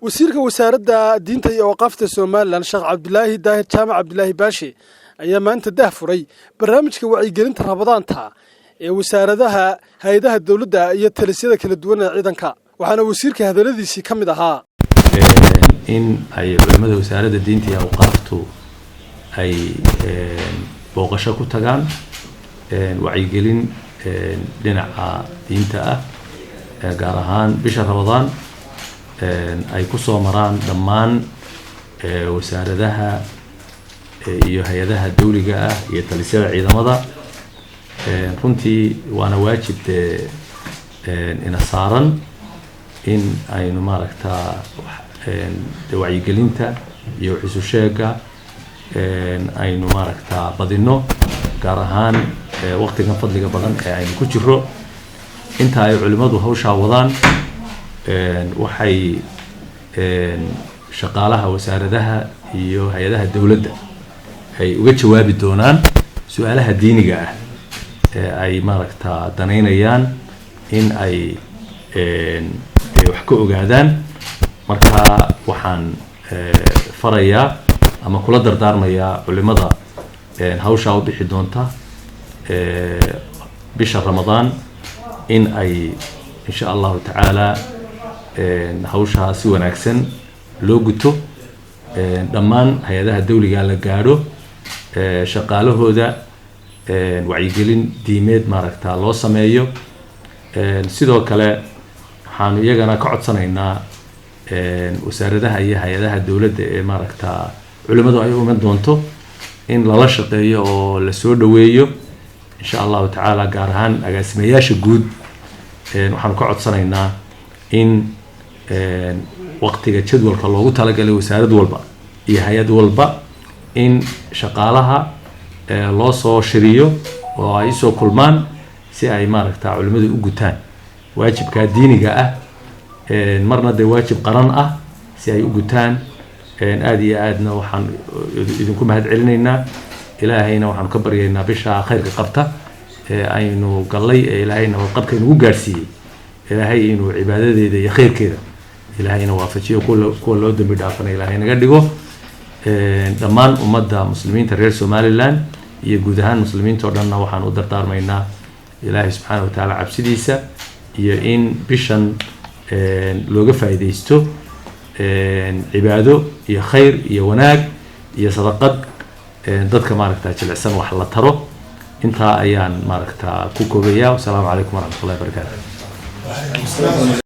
wasiirka wasaaradda diinta iyo waqaafta Soomaaliland Sheekh Cabdullaahi Daahir Jaamac Cabdullaahi Baashi ayaa maanta daahfuray barnaamijka wacyigelinta Ramadaanta ee wasaaradaha hay'adaha dawladda iyo talisyada kala duwan ee ciidanka waxaana wasiirka hadaladiisii kamid ahaa in ay culimada wasaaradda diinta iyo waqaaftu ay booqasho ku tagaan wacyigelin dhinaca diinta ah gaar ahaan bisha Ramadaan ay ku soo maraan dhammaan wasaaradaha iyo hay'adaha dawliga ah iyo talisyada ciidamada runtii waana waajib in saaran in aynu maaragtaa wacyigelinta iyo isu sheega aynu maaragtaa badino gaar ahaan waqtigan fadliga badan ee aynu ku jiro inta ay culimadu hawsha wadaan waxay shaqaalaha wasaaradaha iyo hay'adaha dawladda ay uga jawaabi doonaan su'aalaha diiniga ah ee ay maaragtaa danaynayaan in ay wax ka ogaadaan marka waxaan farayaa ama kula dardaarmayaa culimada hawsha u bixi doonta bisha Ramadaan in ay insha Allah ta'ala hawsha si wanaagsan loo guto dhammaan hay'adaha dawliga la gaaro shaqaalahooda wacyigelin diimeed maaragtaa loo sameeyo sidoo kale waxaan iyagana ka codsanaynaa wasaaradaha iyo hay'adaha dawladda ee maaragtaa culimadu ay u iman doonto in lala shaqeeyo oo la soo dhaweeyo insha Allah ta'ala gaar ahaan agaasimayaasha guud waxaan ka codsanaynaa in waqtiga jadwalka loogu talagalay wasaarad walba iyo hay'ad walba in shaqaalaha loo soo shiriyo oo ay soo kulmaan si ay maaragtaa culimadu u gutaan waajibka diiniga ah marna de waajib qaran ah si ay u gutaan aad iyo aadna waxaan idinku mahad celinaynaa ilaahayna waxaan ka baryaynaa bisha khayrka qabta aynu galay ilaahayna qabka inuu gaarsiiyay ilaahay inuu cibaadadeeda iyo khayrkeeda ilaahayna waafajiyo kuwa loo dambi dhaafana ilaahay naga dhigo dhammaan ummadda muslimiinta reer Somaliland iyo guud ahaan muslimiinta oo dhanna waxaan u dardaarmaynaa ilaahay subxaanahu wa ta'ala cabsidiisa iyo in bishan looga faa'iideysto cibaado iyo khayr iyo wanaag iyo sadaqad dadka maaragtaa jilicsan wax la taro inta ayaan maaragtaa ku koobayaa. Assalaamu calaykum waraxmatullaahi wabarakaatuh.